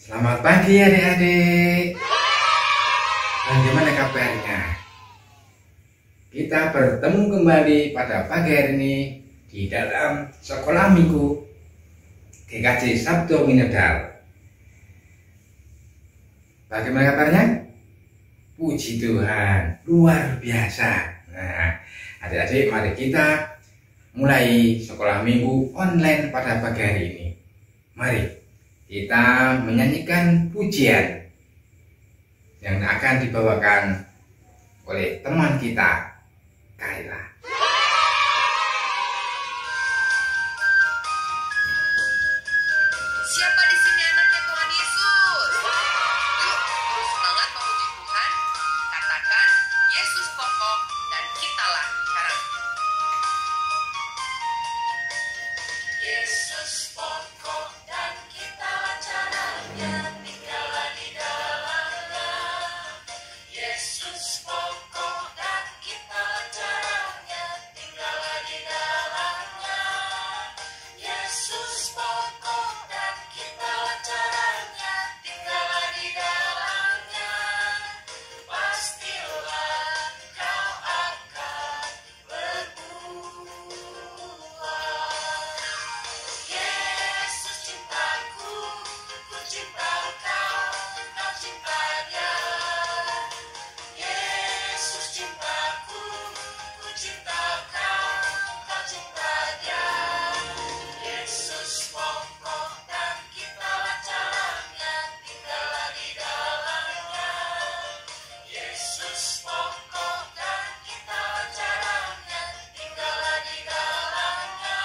Selamat pagi adik-adik. Bagaimana kabarnya? Kita bertemu kembali pada pagi hari ini di dalam sekolah minggu GKJ Sabdo Minedal. Bagaimana kabarnya? Puji Tuhan, luar biasa. Nah, adik-adik, mari kita mulai sekolah minggu online pada pagi hari ini. Mari kita menyanyikan pujian yang akan dibawakan oleh teman kita, Kayla. Siapa di sini anaknya Tuhan Yesus? Yuk, terus semangat memuji Tuhan. Katakan, Yesus pokok dan kitalah caranya. Yesus pokok dan kitalah caranya, tinggallah di dalamnya. Yesus pokok dan kitalah caranya, tinggallah di dalamnya. Yesus pokok dan kitalah caranya, tinggallah di dalamnya. Pastilah kau akan berbuah. Yesus cintaku, ku cinta kau, kau cinta dia. Yesus cintaku, ku cinta kau, kau cinta dia. Yesus pokok dan kitalah caranya, tinggallah di dalamnya. Yesus pokok dan kitalah caranya, tinggallah di dalamnya.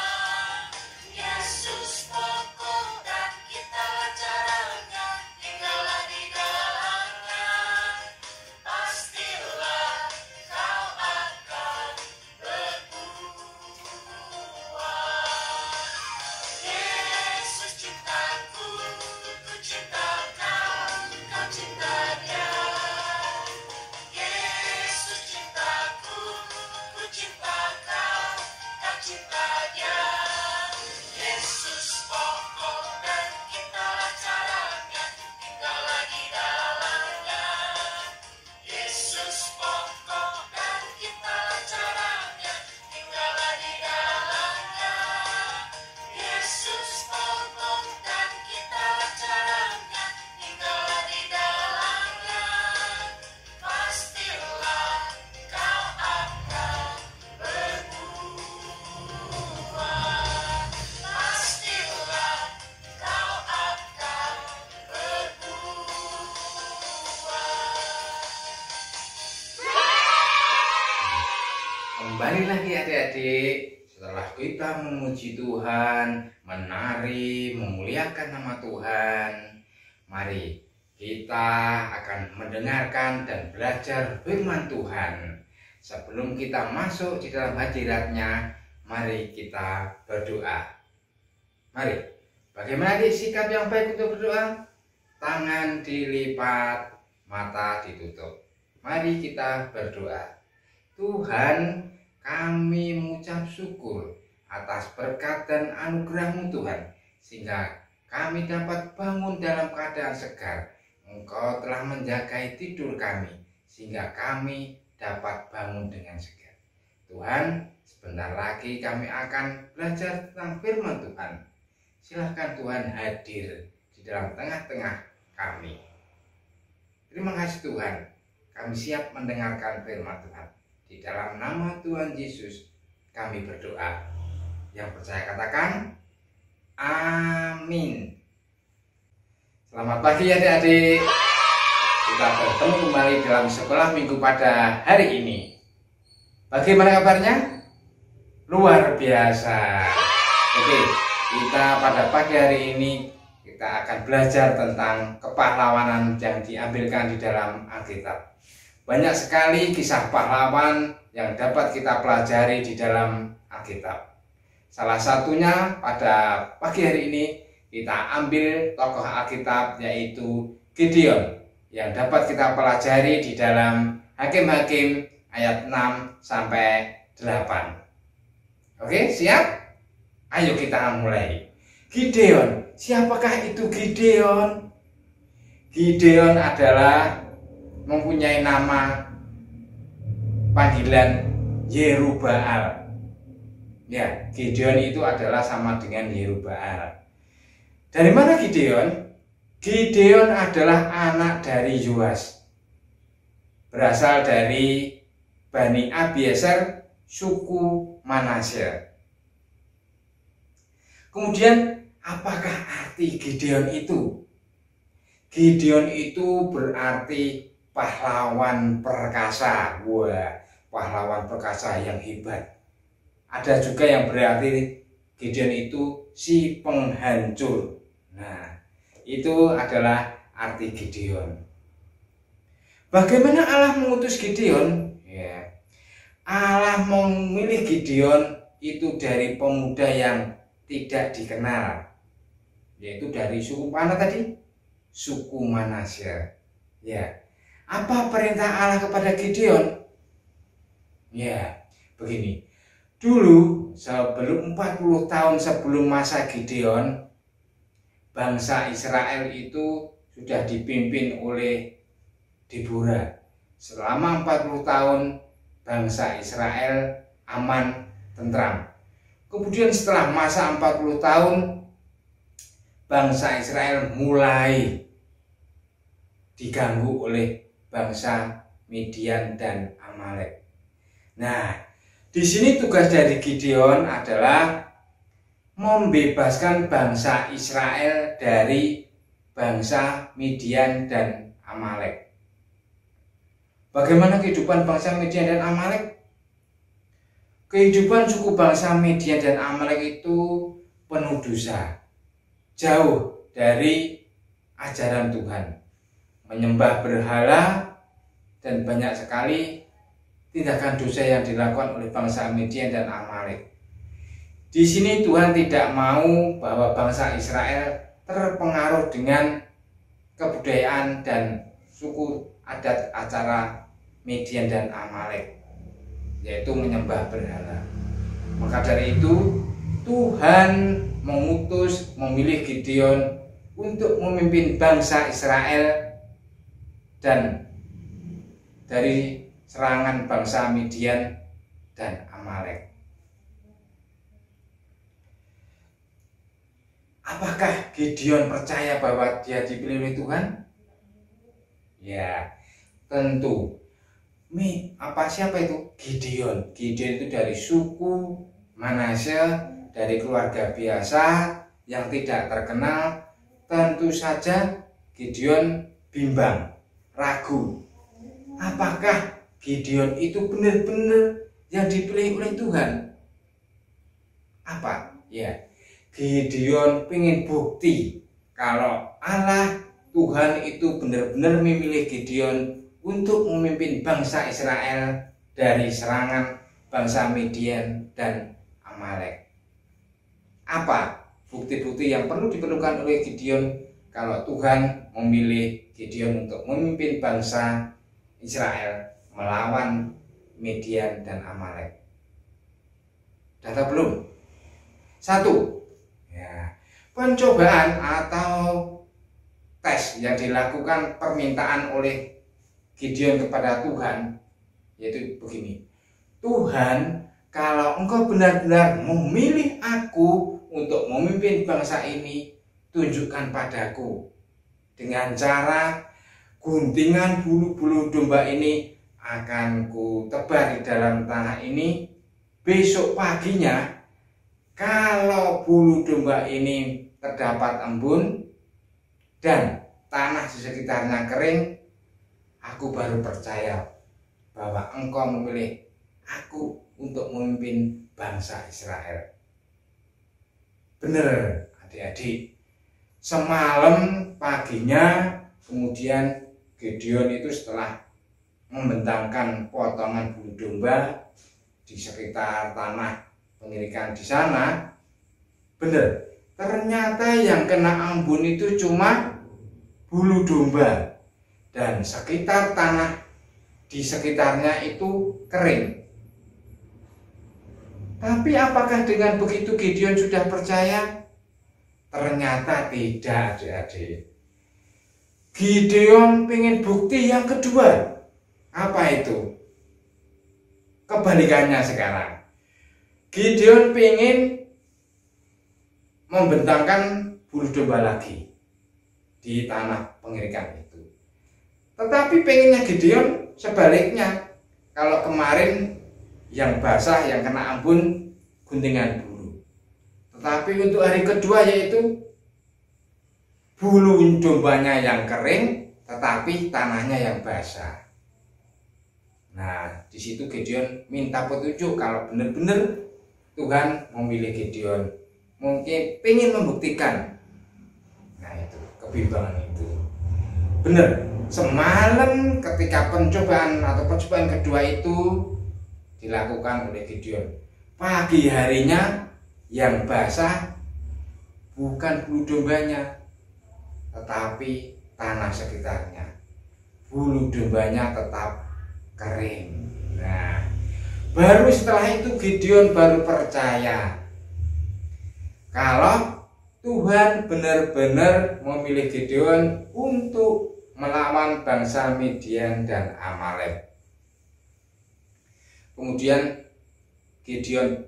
Yesus pokok dan kitalah caranya, tinggallah di dalamnya. Pastilah kau akan berbuah. Yesus cintaku, ku cinta kau, kau cinta dia. Yesus cintaku, ku cinta kau, kau cinta dia. Yesus pokok dan kitalah caranya, tinggallah di dalamnya. Yesus pokok dan kitalah caranya, tinggallah di dalamnya. Yesus pokok dan kitalah caranya, tinggallah di dalamnya. Pastilah kau akan berbuah. Pastilah kau akan berbuah. Kembali lagi adik-adik. Setelah kita memuji Tuhan, menari, memuliakan nama Tuhan, mari kita akan mendengarkan dan belajar firman Tuhan. Sebelum kita masuk di dalam hadirat-Nya, mari kita berdoa. Mari, bagaimana sikap yang baik untuk berdoa? Tangan dilipat, mata ditutup. Mari kita berdoa. Tuhan, kami mengucap syukur atas berkat dan anugerah-Mu Tuhan, sehingga kami dapat bangun dalam keadaan segar. Engkau telah menjaga tidur kami, sehingga kami dapat bangun dengan segar. Tuhan, sebentar lagi kami akan belajar tentang firman Tuhan. Silahkan Tuhan hadir di dalam tengah-tengah kami. Terima kasih Tuhan, kami siap mendengarkan firman Tuhan. Di dalam nama Tuhan Yesus kami berdoa. Yang percaya katakan amin. Selamat pagi adik-adik. Kita bertemu kembali dalam sekolah minggu pada hari ini. Bagaimana kabarnya? Luar biasa. Oke, kita pada pagi hari ini kita akan belajar tentang kepahlawanan yang diambilkan di dalam Alkitab. Banyak sekali kisah pahlawan yang dapat kita pelajari di dalam Alkitab. Salah satunya pada pagi hari ini kita ambil tokoh Alkitab yaitu Gideon yang dapat kita pelajari di dalam Hakim-Hakim ayat 6 sampai 8. Oke, siap? Ayo kita mulai. Gideon, siapakah itu Gideon? Gideon adalah mempunyai nama panggilan Yerubbaal. Ya, Gideon itu adalah sama dengan Yerubbaal. Dari mana Gideon? Gideon adalah anak dari Yoas, berasal dari Bani Abieser, suku Manasye. Kemudian apakah arti Gideon itu? Gideon itu berarti pahlawan perkasa. Wah, pahlawan perkasa yang hebat. Ada juga yang berarti Gideon itu si penghancur. Nah, itu adalah arti Gideon. Bagaimana Allah mengutus Gideon? Ya, Allah memilih Gideon itu dari pemuda yang tidak dikenal, yaitu dari suku mana tadi? Suku Manasye. Ya, apa perintah Allah kepada Gideon? Ya, begini. Dulu sebelum 40 tahun sebelum masa Gideon, bangsa Israel itu sudah dipimpin oleh Deborah. Selama 40 tahun bangsa Israel aman, tentram. Kemudian setelah masa 40 tahun bangsa Israel mulai diganggu oleh bangsa Midian dan Amalek. Nah, di sini tugas dari Gideon adalah membebaskan bangsa Israel dari bangsa Midian dan Amalek. Bagaimana kehidupan bangsa Midian dan Amalek? Kehidupan suku bangsa Midian dan Amalek itu penuh dosa, jauh dari ajaran Tuhan, menyembah berhala, dan banyak sekali tindakan dosa yang dilakukan oleh bangsa Midian dan Amalek. Di sini Tuhan tidak mau bahwa bangsa Israel terpengaruh dengan kebudayaan dan suku adat acara Midian dan Amalek, yaitu menyembah berhala. Maka dari itu Tuhan memilih Gideon untuk memimpin bangsa Israel dan dari serangan bangsa Midian dan Amalek. Apakah Gideon percaya bahwa dia dipilih oleh Tuhan? Ya, tentu. Siapa itu? Gideon. Gideon itu dari suku Manasye, dari keluarga biasa yang tidak terkenal. Tentu saja Gideon bimbang, ragu. Apakah Gideon itu benar-benar yang dipilih oleh Tuhan? Apa? Ya, Gideon ingin bukti kalau Allah Tuhan itu benar-benar memilih Gideon untuk memimpin bangsa Israel dari serangan bangsa Midian dan Amalek. Apa bukti-bukti yang perlu diperlukan oleh Gideon kalau Tuhan memilih Gideon untuk memimpin bangsa Israel melawan Midian dan Amalek? Data belum? 1. Pencobaan atau tes yang dilakukan permintaan oleh Gideon kepada Tuhan, yaitu begini: Tuhan, kalau Engkau benar-benar memilih aku untuk memimpin bangsa ini, tunjukkan padaku dengan cara guntingan bulu-bulu domba ini akan ku tebar di dalam tanah ini. Besok paginya, kalau bulu domba ini terdapat embun dan tanah di sekitarnya kering, aku baru percaya bahwa Engkau memilih aku untuk memimpin bangsa Israel. Benar, adik-adik. Semalam paginya, kemudian Gideon itu setelah membentangkan potongan bulu domba di sekitar tanah pengirikan di sana, benar, ternyata yang kena embun itu cuma bulu domba dan sekitar tanah di sekitarnya itu kering. Tapi apakah dengan begitu Gideon sudah percaya? Ternyata tidak, adik-adik. Gideon pengen bukti yang kedua. Apa itu? Kebalikannya sekarang. Gideon pengen membentangkan bulu domba lagi di tanah pengirikan itu. Tetapi pengennya Gideon sebaliknya. Kalau kemarin yang basah, yang kena ambun, guntingan bulu. Tetapi untuk hari kedua yaitu bulu dombanya yang kering, tetapi tanahnya yang basah. Nah, di situ Gideon minta petunjuk kalau benar-benar Tuhan memilih Gideon. Mungkin ingin membuktikan. Nah, itu kebimbangan itu. Benar, semalam ketika percobaan kedua itu dilakukan oleh Gideon. Pagi harinya yang basah bukan bulu dombanya, tetapi tanah sekitarnya. Bulu dombanya tetap kering. Nah, baru setelah itu Gideon baru percaya kalau Tuhan benar-benar memilih Gideon untuk melawan bangsa Midian dan Amalek. Kemudian Gideon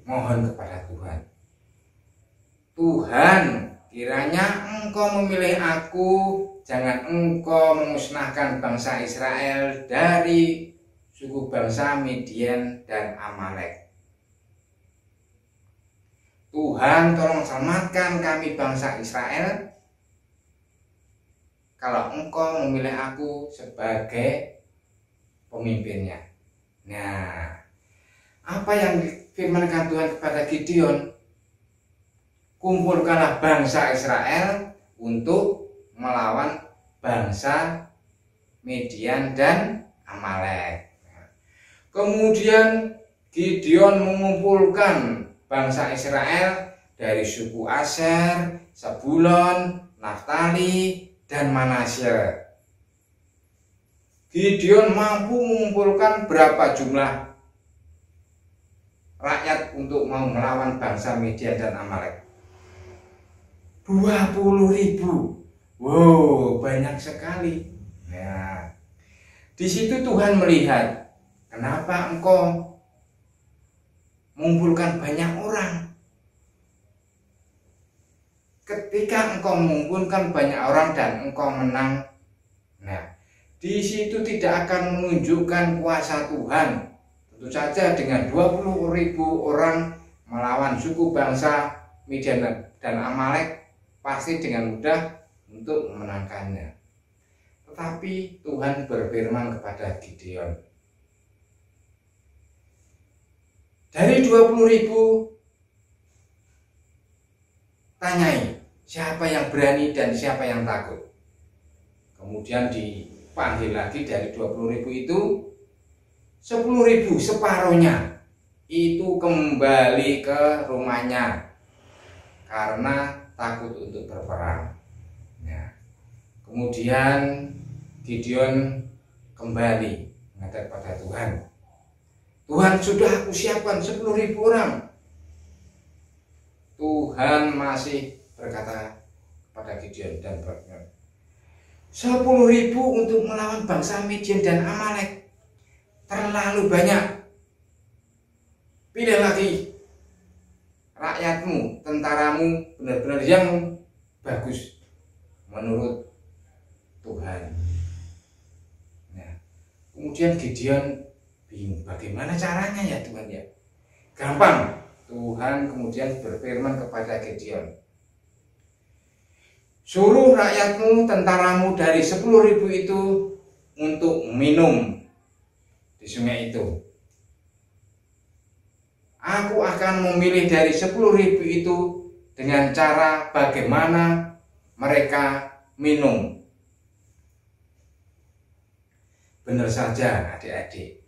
mohon kepada Tuhan, Tuhan, kiranya Engkau memilih aku, jangan Engkau memusnahkan bangsa Israel dari suku bangsa Midian dan Amalek. Tuhan, tolong selamatkan kami bangsa Israel kalau Engkau memilih aku sebagai pemimpinnya. Nah, apa yang difirmankan Tuhan kepada Gideon? Kumpulkanlah bangsa Israel untuk melawan bangsa Midian dan Amalek. Kemudian Gideon mengumpulkan bangsa Israel dari suku Aser, Zabulon, Naftali, dan Manasye. Gideon mampu mengumpulkan berapa jumlah rakyat untuk mau melawan bangsa Midian dan Amalek? 20.000. Wow, banyak sekali. Nah, di situ Tuhan melihat, kenapa engkau mengumpulkan banyak orang? Ketika engkau mengumpulkan banyak orang dan engkau menang, nah, di situ tidak akan menunjukkan kuasa Tuhan. Tentu saja dengan 20.000 orang melawan suku bangsa Midian dan Amalek, pasti dengan mudah untuk memenangkannya. Tetapi Tuhan berfirman kepada Gideon, dari 20.000, tanyai siapa yang berani dan siapa yang takut. Kemudian dipanggil lagi dari 20.000 itu 10.000, separuhnya itu kembali ke rumahnya karena takut untuk berperang. Ya. Kemudian Gideon kembali menghadap pada Tuhan. Tuhan, sudah aku siapkan 10.000 orang. Tuhan masih berkata kepada Gideon dan berkata, 10.000 untuk melawan bangsa Midian dan Amalek terlalu banyak. Pilih lagi rakyatmu, tentaramu benar-benar yang bagus menurut Tuhan. Nah, kemudian Gideon bingung, bagaimana caranya ya Tuhan ya? Gampang. Tuhan kemudian berfirman kepada Gideon, suruh rakyatmu, tentaramu dari 10.000 itu untuk minum di sungai itu. Aku akan memilih dari 10.000 itu dengan cara bagaimana mereka minum. Benar saja adik-adik.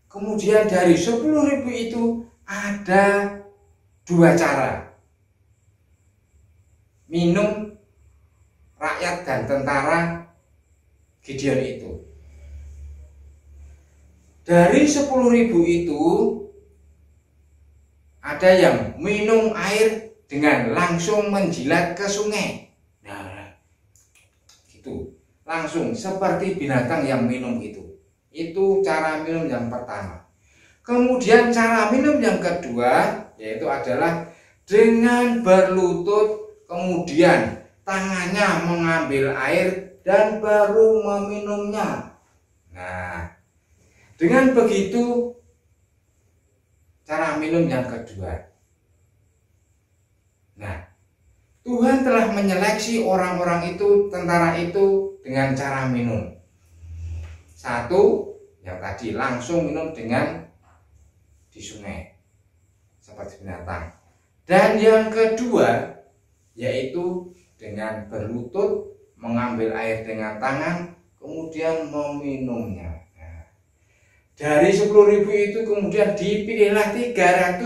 Kemudian dari 10.000 itu ada 2 cara minum rakyat dan tentara Gideon itu. Dari 10.000 itu ada yang minum air dengan langsung menjilat ke sungai. Nah, itu langsung seperti binatang yang minum itu. Itu cara minum yang pertama. Kemudian cara minum yang kedua yaitu adalah dengan berlutut, kemudian tangannya mengambil air dan baru meminumnya. Nah, dengan begitu cara minum yang kedua. Nah, Tuhan telah menyeleksi orang-orang itu, tentara itu dengan cara minum. Satu, yang tadi langsung minum dengan di sungai seperti binatang. Dan yang kedua yaitu dengan berlutut, mengambil air dengan tangan, kemudian meminumnya. Nah, dari 10.000 itu kemudian dipilihlah 300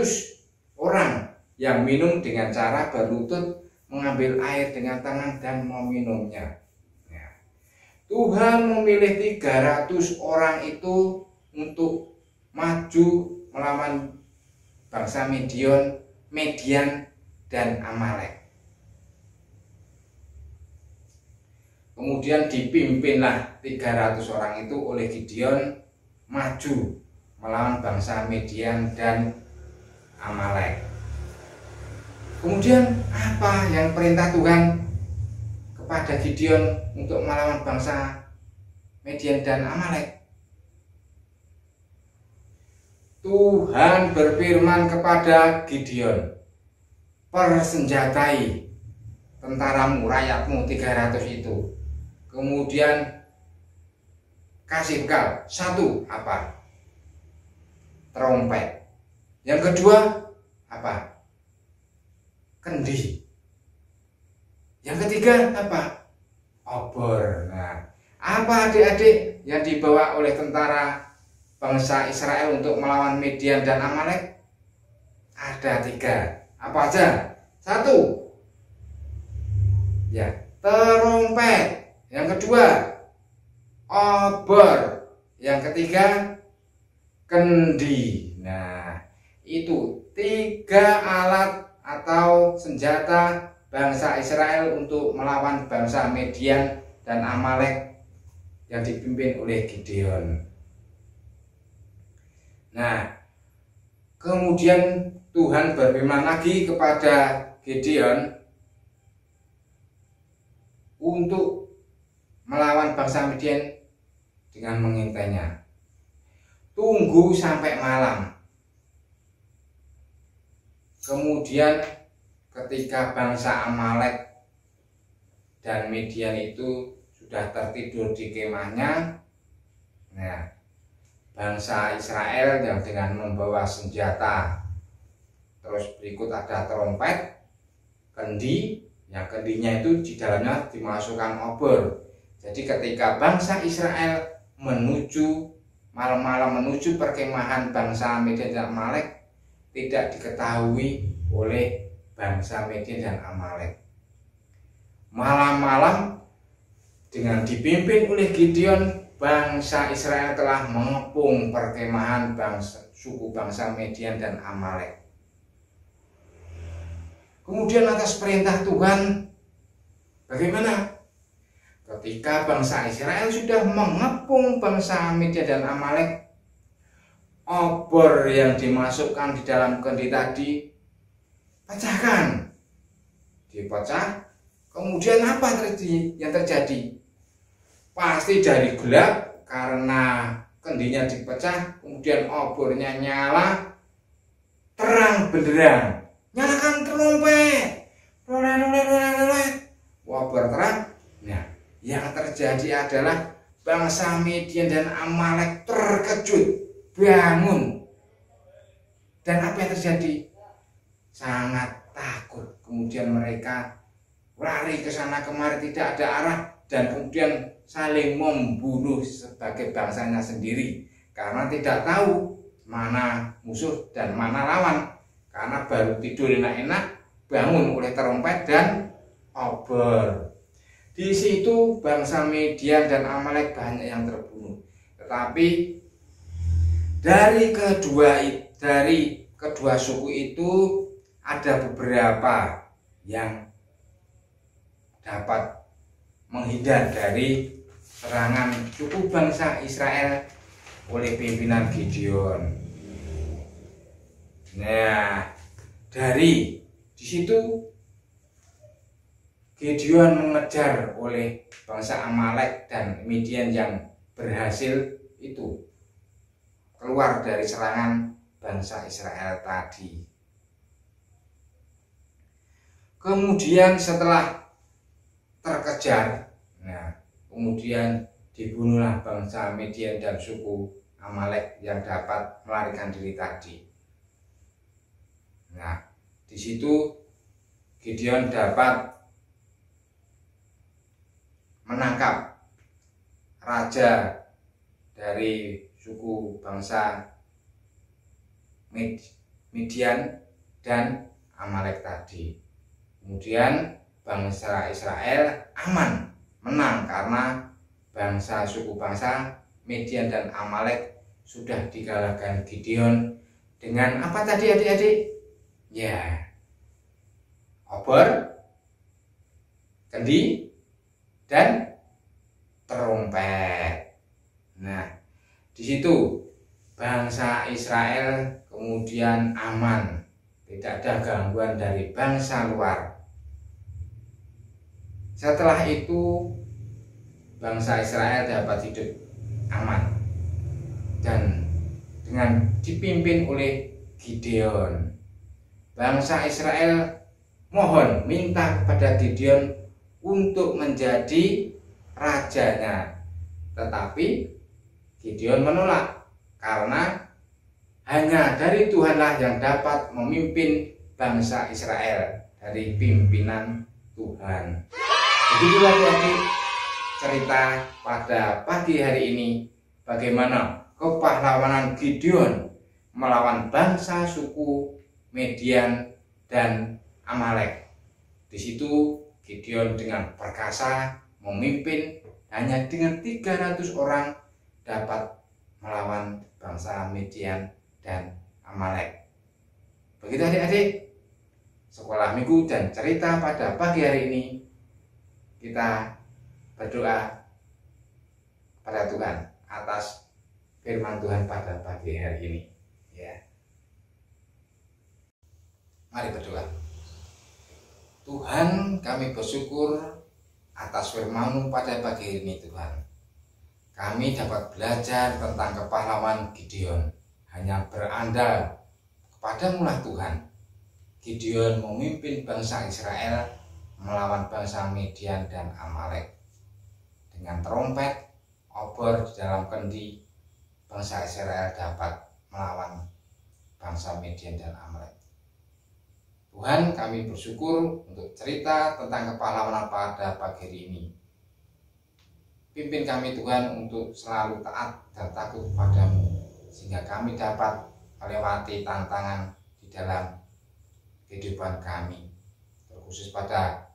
orang yang minum dengan cara berlutut, mengambil air dengan tangan dan meminumnya. Nah, Tuhan memilih 300 orang itu untuk maju melawan bangsa Median dan Amalek. Kemudian dipimpinlah 300 orang itu oleh Gideon maju melawan bangsa Median dan Amalek. Kemudian apa yang perintah Tuhan kepada Gideon untuk melawan bangsa Median dan Amalek? Tuhan berfirman kepada Gideon, persenjatai tentaramu, rakyatmu 300 itu. Kemudian kasih bekal. Satu, apa? Trompet. Yang kedua, apa? Kendi. Yang ketiga, apa? Obor. Nah, apa adik-adik yang dibawa oleh tentara bangsa Israel untuk melawan Median dan Amalek? Ada 3. Apa aja? 1, ya, trompet. Yang kedua, obor. Yang ketiga, kendi. Nah, itu 3 alat atau senjata bangsa Israel untuk melawan bangsa Median dan Amalek yang dipimpin oleh Gideon. Nah, kemudian Tuhan berfirman lagi kepada Gideon untuk melawan bangsa Median dengan mengintainya. Tunggu sampai malam. Kemudian ketika bangsa Amalek dan Median itu sudah tertidur di kemahnya, nah, bangsa Israel yang dengan membawa senjata, terus berikut ada trompet, kendi, yang kendinya itu di dalamnya dimasukkan obor. Jadi ketika bangsa Israel malam-malam menuju perkemahan bangsa Median dan Amalek, tidak diketahui oleh bangsa Median dan Amalek. Malam-malam dengan dipimpin oleh Gideon, bangsa Israel telah mengepung perkemahan suku bangsa Median dan Amalek. Kemudian atas perintah Tuhan, bagaimana? Ketika bangsa Israel sudah mengepung bangsa Median dan Amalek, obor yang dimasukkan di dalam kendi tadi pecahkan. Dipecah, kemudian apa yang terjadi? Pasti dari gelap karena kendinya dipecah, kemudian obornya nyala, terang benderang. Nyalakan trompet, obor terang. Nah, yang terjadi adalah bangsa Median dan Amalek terkejut, bangun. Dan apa yang terjadi? Sangat takut. Kemudian mereka lari ke sana kemari, tidak ada arah, dan kemudian saling membunuh sebagai bangsanya sendiri karena tidak tahu mana musuh dan mana lawan, karena baru tidur enak-enak bangun oleh trompet dan obor. Di situ bangsa Median dan Amalek banyak yang terbunuh. Tetapi dari kedua suku itu ada beberapa yang dapat menghindar dari serangan suku bangsa Israel oleh pimpinan Gideon. Nah, dari di situ Gideon mengejar oleh bangsa Amalek dan Midian yang berhasil itu keluar dari serangan bangsa Israel tadi. Kemudian setelah terkejar, kemudian dibunuhlah bangsa Midian dan suku Amalek yang dapat melarikan diri tadi. Nah, di situ Gideon dapat menangkap raja dari suku bangsa Midian dan Amalek tadi. Kemudian bangsa Israel aman, menang karena suku bangsa Midian dan Amalek sudah dikalahkan Gideon dengan apa tadi adik-adik? Ya, obor, kendi, dan trompet. Nah, di situ bangsa Israel kemudian aman, tidak ada gangguan dari bangsa luar. Setelah itu bangsa Israel dapat hidup aman dan dengan dipimpin oleh Gideon. Bangsa Israel mohon minta kepada Gideon untuk menjadi rajanya, tetapi Gideon menolak karena hanya dari Tuhanlah yang dapat memimpin bangsa Israel, dari pimpinan Tuhan. Begitulah adik cerita pada pagi hari ini, bagaimana kepahlawanan Gideon melawan bangsa suku Midian dan Amalek. Di situ Gideon dengan perkasa memimpin, hanya dengan 300 orang dapat melawan bangsa Midian dan Amalek. Begitu adik-adik, sekolah minggu dan cerita pada pagi hari ini, kita berdoa pada Tuhan atas firman Tuhan pada pagi hari ini. Ya, mari berdoa. Tuhan, kami bersyukur atas firman-Mu pada pagi hari ini Tuhan. Kami dapat belajar tentang kepahlawanan Gideon, hanya berandal kepada-Mu lah Tuhan. Gideon memimpin bangsa Israel melawan bangsa Midian dan Amalek. Dengan trompet, obor di dalam kendi, bangsa Israel dapat melawan bangsa Midian dan Amalek. Tuhan, kami bersyukur untuk cerita tentang kepahlawanan pada pagi hari ini. Pimpin kami Tuhan untuk selalu taat dan takut kepadamu, sehingga kami dapat melewati tantangan di dalam kehidupan kami. Terkhusus pada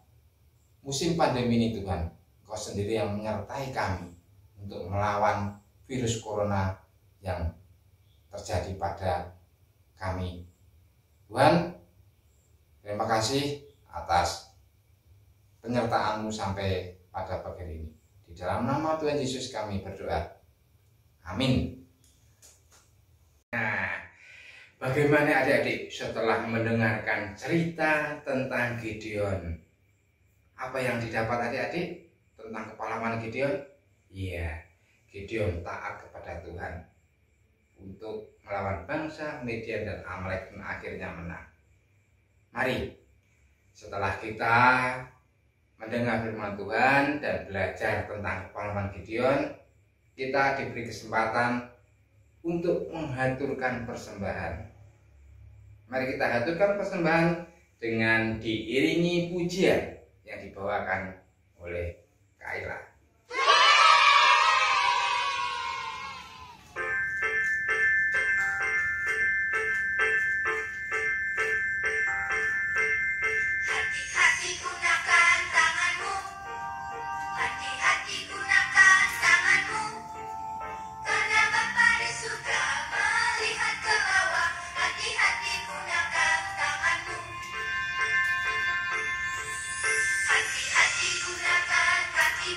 musim pandemi ini Tuhan, Engkau sendiri yang menyertai kami untuk melawan virus corona yang terjadi pada kami. Tuhan, terima kasih atas penyertaan-Mu sampai pada pagi ini. Di dalam nama Tuhan Yesus kami berdoa. Amin. Nah, bagaimana adik-adik setelah mendengarkan cerita tentang Gideon? Apa yang didapat adik-adik tentang kepahlawanan Gideon? Iya, Gideon taat kepada Tuhan untuk melawan bangsa Midian dan Amalek dan akhirnya menang. Mari, setelah kita mendengar firman Tuhan dan belajar tentang kepahlawanan Gideon, kita diberi kesempatan untuk menghaturkan persembahan. Mari kita haturkan persembahan dengan diiringi pujian yang dibawakan oleh Kaila. Hati-hati gunakan kaki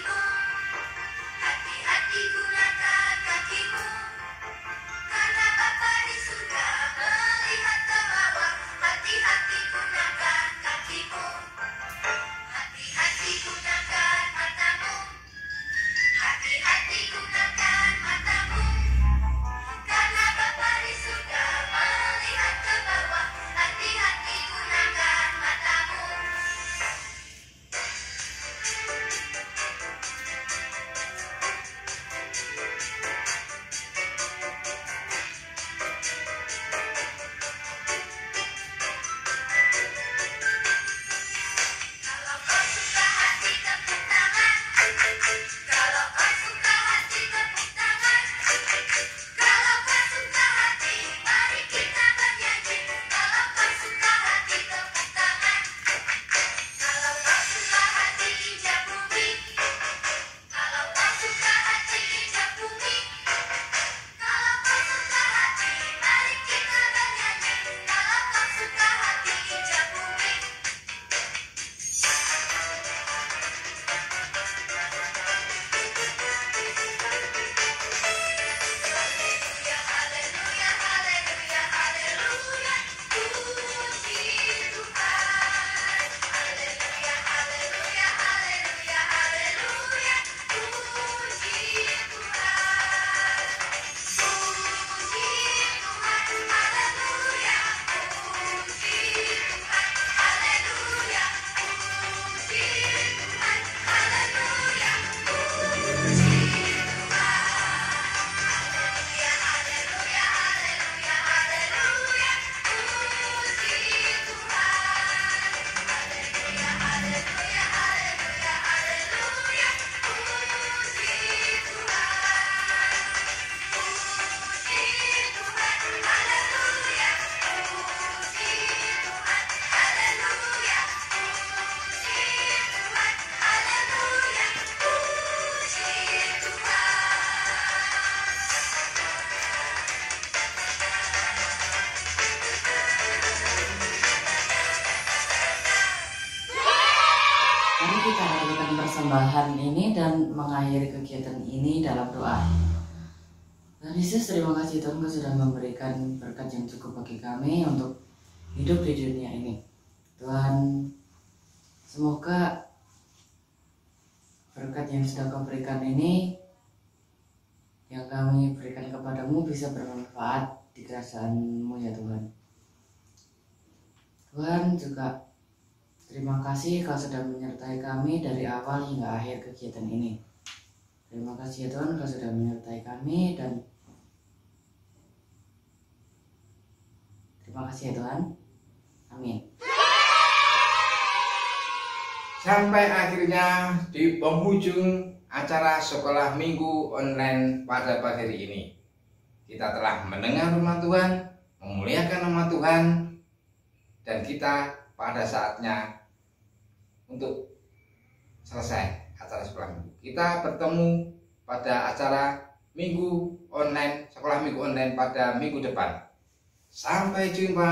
Mari kita lakukan persembahan ini dan mengakhiri kegiatan ini dalam doa. Tuhan Yesus, terima kasih Tuhan, Kau sudah memberikan berkat yang cukup bagi kami untuk hidup di dunia ini. Tuhan, semoga berkat yang sudah Kau berikan ini, yang kami berikan kepadamu, bisa bermanfaat di kerajaan-Mu ya Tuhan. Tuhan juga terima kasih Kau sudah menyertai kami dari awal hingga akhir kegiatan ini. Terima kasih ya Tuhan, Kau sudah menyertai kami, dan terima kasih ya Tuhan. Amin. Sampai akhirnya di penghujung acara sekolah minggu online pada pagi hari ini, kita telah mendengar firman Tuhan, memuliakan nama Tuhan, dan kita pada saatnya untuk selesai acara sekolah minggu. Kita bertemu pada acara minggu online, sekolah minggu online pada minggu depan. Sampai jumpa.